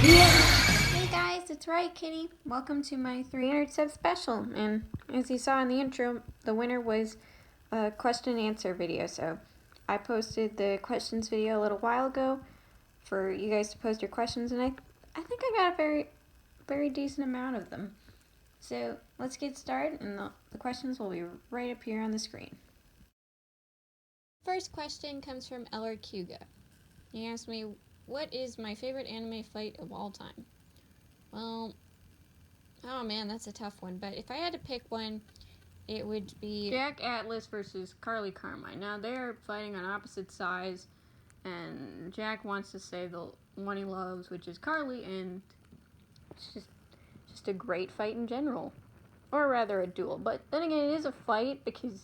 Hey guys, it's Riot Kitty. Welcome to my 300 sub special. And as you saw in the intro, the winner was a question and answer video. So I posted the questions video a little while ago for you guys to post your questions, and I think I got a very decent amount of them. So let's get started, and the questions will be right up here on the screen. First question comes from Yugioh. He asked me, what is my favorite anime fight of all time? Well, oh man, that's a tough one. But if I had to pick one, it would be Jack Atlas versus Carly Carmine. Now, they're fighting on opposite sides, and Jack wants to save the one he loves, which is Carly, and it's just a great fight in general. Or rather, a duel. But then again, it is a fight because,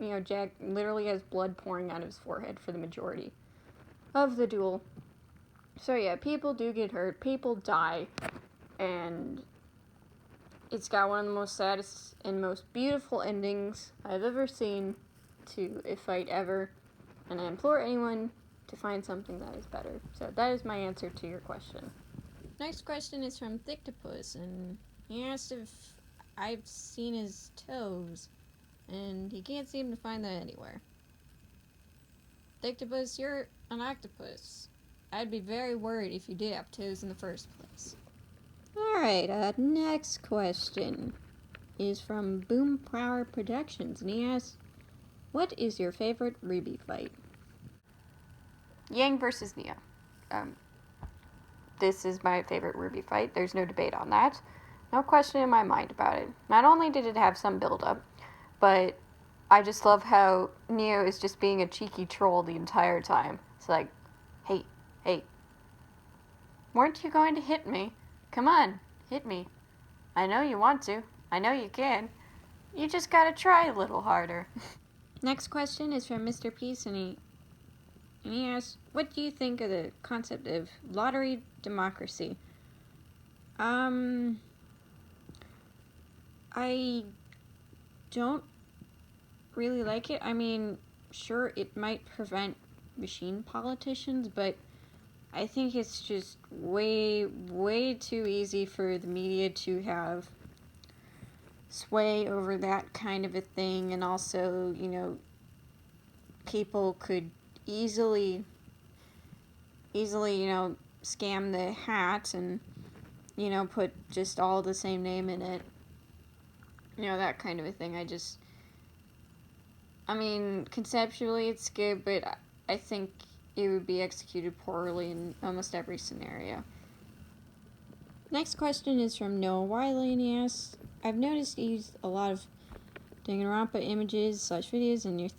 you know, Jack literally has blood pouring out of his forehead for the majority of the duel. So yeah, people do get hurt, people die, and it's got one of the most saddest and most beautiful endings I've ever seen to a fight ever, and I implore anyone to find something that is better. So that is my answer to your question. Next question is from Thictopus, and he asked if I've seen his toes, and he can't seem to find that anywhere. Thictopus, you're an octopus. I'd be very worried if you did have toes in the first place. Alright, next question is from Boom Power Productions, and he asks, what is your favorite Ruby fight? Yang versus Neo. This is my favorite Ruby fight. There's no debate on that. No question in my mind about it. Not only did it have some build-up, but I just love how Neo is just being a cheeky troll the entire time. It's like, hey, weren't you going to hit me? Come on, hit me. I know you want to. I know you can. You just gotta try a little harder. Next question is from Mr. Peace, and he asks, what do you think of the concept of lottery democracy? I don't really like it. I mean, sure, it might prevent machine politicians, but I think it's just way too easy for the media to have sway over that kind of a thing, and also, you know, people could easily, you know, scam the hat and, you know, put just all the same name in it. You know, that kind of a thing. I mean, conceptually it's good, but I think it would be executed poorly in almost every scenario. Next question is from awhile, and he asks, I've noticed you use a lot of Danganronpa images / videos in your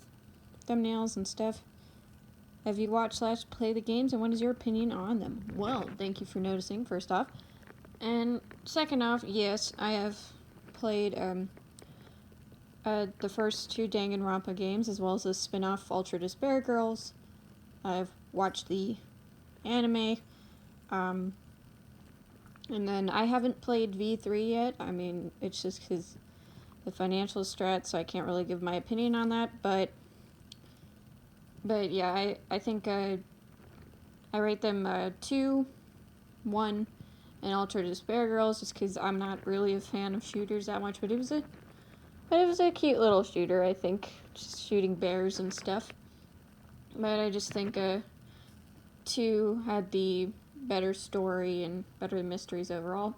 thumbnails and stuff. Have you watched / play the games, and what is your opinion on them? Well, thank you for noticing, first off. And second off, yes, I have played the first 2 Danganronpa games, as well as the spin-off Ultra Despair Girls. I've watched the anime, and then I haven't played V3 yet. I mean, it's just because the financial strat, so I can't really give my opinion on that, but yeah, I think I rate them 2, 1, and Ultra Despair Girls, just because I'm not really a fan of shooters that much, but it was a cute little shooter, I think, just shooting bears and stuff. But I just think 2 had the better story and better mysteries overall.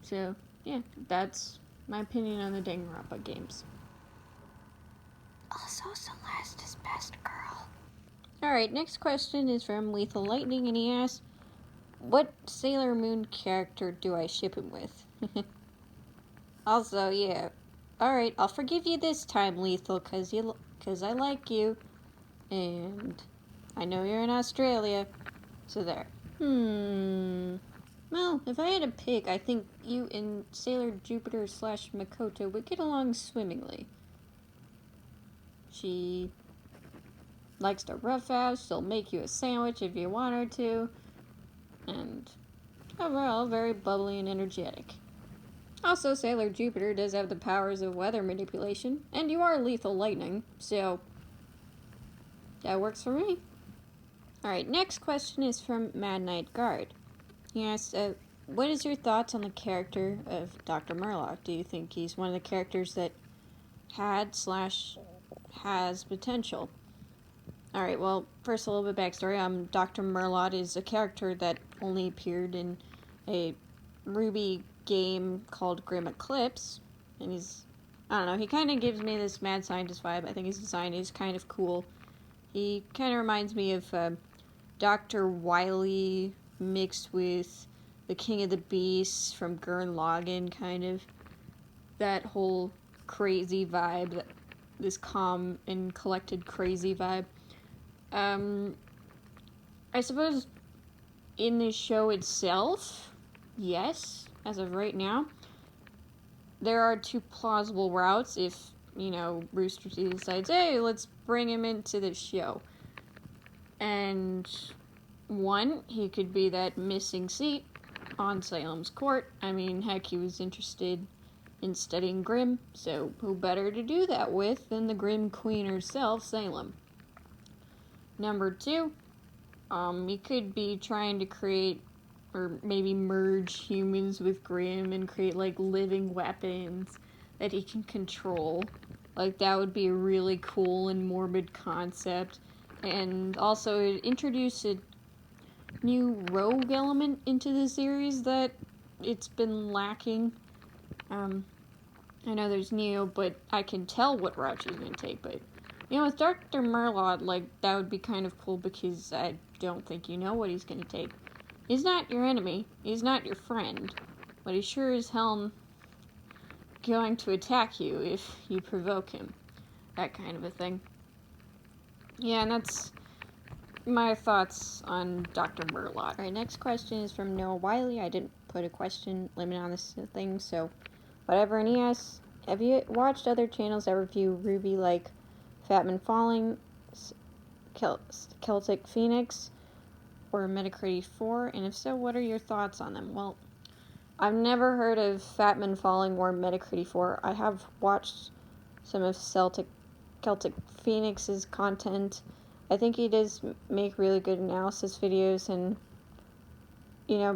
So, yeah, that's my opinion on the Danganronpa games. Also, Celeste is best girl. Alright, next question is from Lethal Lightning, and he asks, what Sailor Moon character do I ship him with? Also, yeah. Alright, I'll forgive you this time, Lethal, cause I like you. And I know you're in Australia, so there. Well, if I had to pick, I think you and Sailor Jupiter / Makoto would get along swimmingly. She likes to roughhouse, she'll make you a sandwich if you want her to, and overall, very bubbly and energetic. Also, Sailor Jupiter does have the powers of weather manipulation, and you are Lethal Lightning, so that works for me. Alright, next question is from Mad Knight Guard. He asks, what is your thoughts on the character of Dr. Murlock? Do you think he's one of the characters that has potential? Alright, well, first a little bit backstory. Dr. Murlock is a character that only appeared in a RWBY game called Grim Eclipse, and I don't know, he kind of gives me this mad scientist vibe. I think his design is kind of cool. He kind of reminds me of Dr. Wily mixed with the King of the Beasts from Gurren Lagann, kind of. That whole crazy vibe, this calm and collected crazy vibe. I suppose in this show itself, yes, as of right now, there are two plausible routes if, Rooster Teeth decides, hey, let's bring him into the show. And one, he could be that missing seat on Salem's court. I mean, heck, he was interested in studying Grimm, so who better to do that with than the Grimm Queen herself, Salem. Number two, he could be trying to create, or maybe merge humans with Grimm and create, living weapons that he can control. That would be a really cool and morbid concept. And also, introduce a new rogue element into the series that it's been lacking. I know there's Neo, but I can tell what route she's going to take, but with Dr. Murlock, that would be kind of cool because I don't think you know what he's going to take. He's not your enemy, he's not your friend, but he sure as hell going to attack you if you provoke him. That kind of a thing. Yeah, and that's my thoughts on Dr. Murlock. Alright, next question is from Noah Wiley. I didn't put a question limit on this thing, so whatever. And he asks, have you watched other channels that review RWBY like Fatman Falling, Celtic Phoenix, or Metacritic 4? And if so, what are your thoughts on them? Well, I've never heard of Fatman Falling or Metacritic 4. I have watched some of Celtic Phoenix's content. I think he does make really good analysis videos and,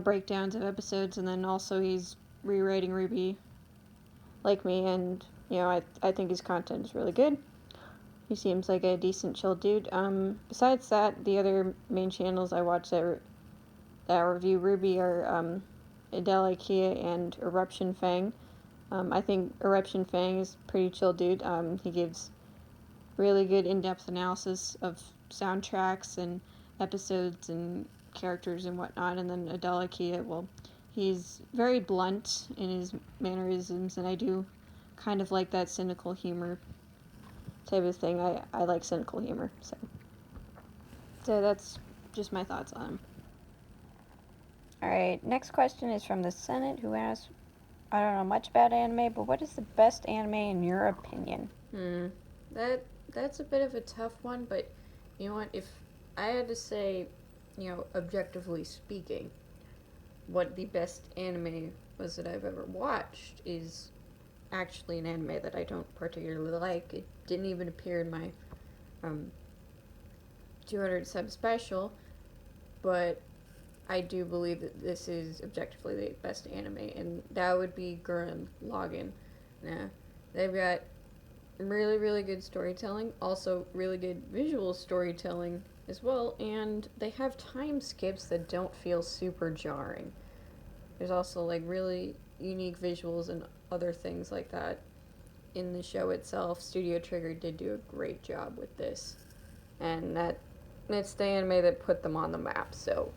breakdowns of episodes, and then also he's rewriting RWBY like me, and, I think his content is really good. He seems like a decent, chill dude. Besides that, the other main channels I watch that review RWBY are Adele IKEA and Eruption Fang. I think Eruption Fang is a pretty chill dude. He gives really good in-depth analysis of soundtracks and episodes and characters and whatnot. And then Adele IKEA, well, he's very blunt in his mannerisms, and I do kind of like that cynical humor type of thing. I like cynical humor, so that's just my thoughts on him. Alright, next question is from the Senate, who asks, I don't know much about anime, but what is the best anime in your opinion? That's a bit of a tough one, but you know what, if I had to say, objectively speaking, what the best anime was that I've ever watched is actually an anime that I don't particularly like. It didn't even appear in my 200 sub special, but I do believe that this is objectively the best anime, and that would be Gurren Lagann. They've got really, really good storytelling, also really good visual storytelling as well, and they have time skips that don't feel super jarring. There's also really unique visuals and other things like that in the show itself. Studio Trigger did do a great job with this, and that's the anime that put them on the map, so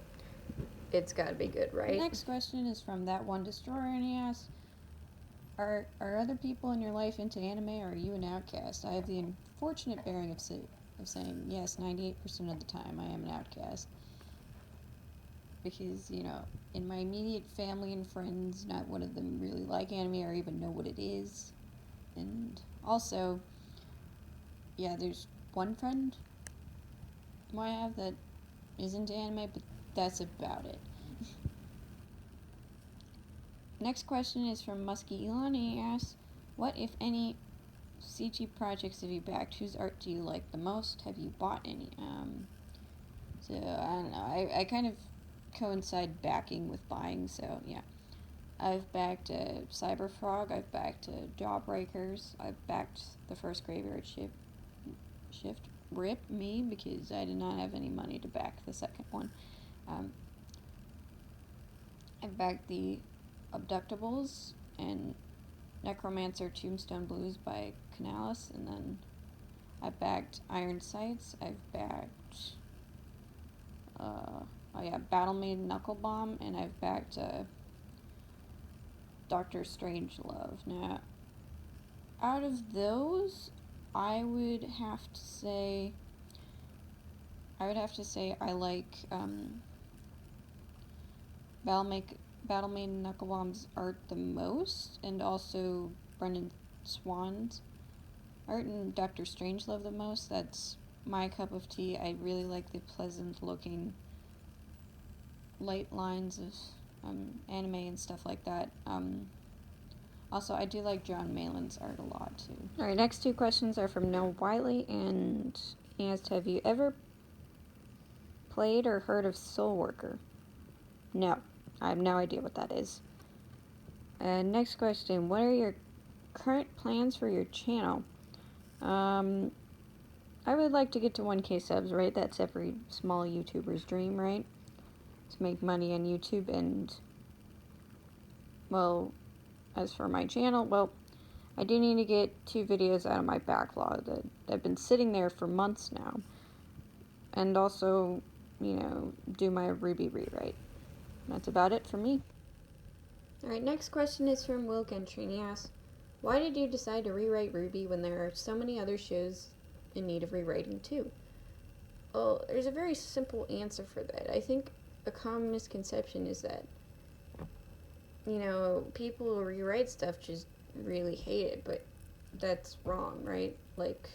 it's gotta be good, right? The next question is from That One Destroyer, and he asks, Are other people in your life into anime, or are you an outcast? I have the unfortunate bearing of saying yes, 98% of the time I am an outcast. Because, in my immediate family and friends, not one of them really like anime or even know what it is. And also, there's one friend who I have that is into anime, but that's about it. Next question is from Muskie Elon. He asks, what, if any, CG projects have you backed? Whose art do you like the most? Have you bought any? So, I don't know. I kind of coincide backing with buying, so yeah. I've backed Cyberfrog, I've backed Jawbreakers, I've backed the first Graveyard Shift. Rip me, because I did not have any money to back the second one. I've backed the Abductables and Necromancer Tombstone Blues by Canalis, and then I've backed Iron Sights, I've backed Battle Maiden Knuckle Bomb, and I've backed Doctor Strangelove. Now, out of those, I would have to say I like Battle Maiden Knuckle Bomb's art the most, and also Brendan Swan's art and Doctor Strangelove the most. That's my cup of tea. I really like the pleasant looking light lines of anime and stuff like that. Also, I do like John Malin's art a lot, too. Alright, next two questions are from Noah Wiley, and he asked, have you ever played or heard of Soul Worker? No, I have no idea what that is. Next question, what are your current plans for your channel? I would like to get to 1K subs, right? That's every small YouTuber's dream, right? To make money on YouTube, and, well, as for my channel, well, I do need to get 2 videos out of my backlog that have been sitting there for months now. And also, do my Ruby rewrite. That's about it for me. Alright, next question is from Will Gentry, and he asks, why did you decide to rewrite Ruby when there are so many other shows in need of rewriting too? Well, there's a very simple answer for that. I think a common misconception is that people who rewrite stuff just really hate it, but that's wrong, right? Like,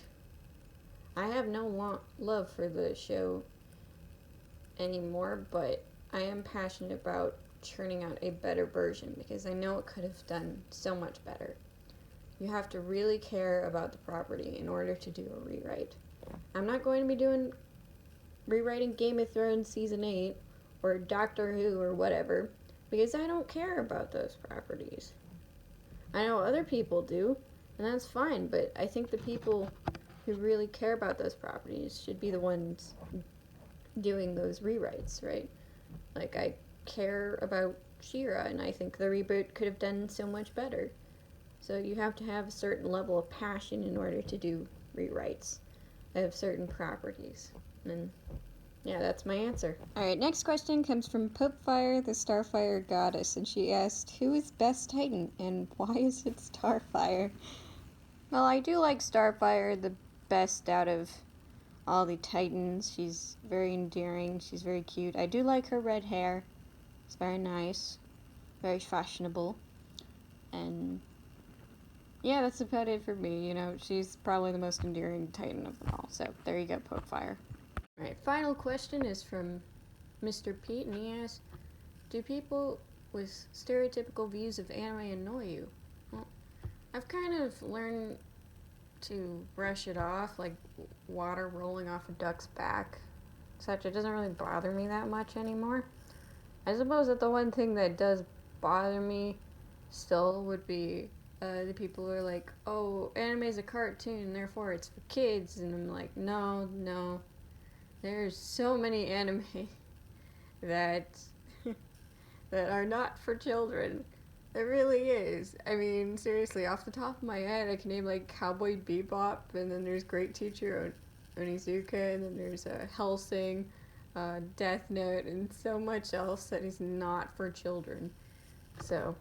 I have no love for the show anymore, but I am passionate about churning out a better version, because I know it could have done so much better. You have to really care about the property in order to do a rewrite. I'm not going to be rewriting Game of Thrones Season 8, or Doctor Who, or whatever, because I don't care about those properties. I know other people do, and that's fine, but I think the people who really care about those properties should be the ones doing those rewrites, right? Like, I care about She-Ra, and I think the reboot could have done so much better. So you have to have a certain level of passion in order to do rewrites of certain properties. And yeah, that's my answer. Alright, next question comes from Popefire, the Starfire Goddess, and she asked, who is best Titan, and why is it Starfire? Well, I do like Starfire the best out of all the Titans. She's very endearing, she's very cute. I do like her red hair. It's very nice, very fashionable, and yeah, that's about it for me. She's probably the most endearing Titan of them all. So there you go, Popefire. Alright, final question is from Mr. Pete, and he asks, do people with stereotypical views of anime annoy you? Well, I've kind of learned to brush it off, like water rolling off a duck's back. Such, it doesn't really bother me that much anymore. I suppose that the one thing that does bother me still would be the people who are like, oh, anime is a cartoon, therefore it's for kids, and I'm like, no. There's so many anime that are not for children. There really is. I mean, seriously, off the top of my head, I can name like Cowboy Bebop, and then there's Great Teacher Onizuka, and then there's Hellsing, Death Note, and so much else that is not for children. So,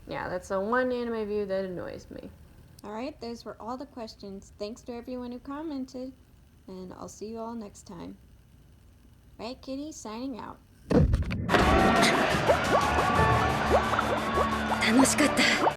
yeah, that's the one anime view that annoys me. Alright, those were all the questions. Thanks to everyone who commented, and I'll see you all next time. Right, Kitty, signing out. 楽しかった。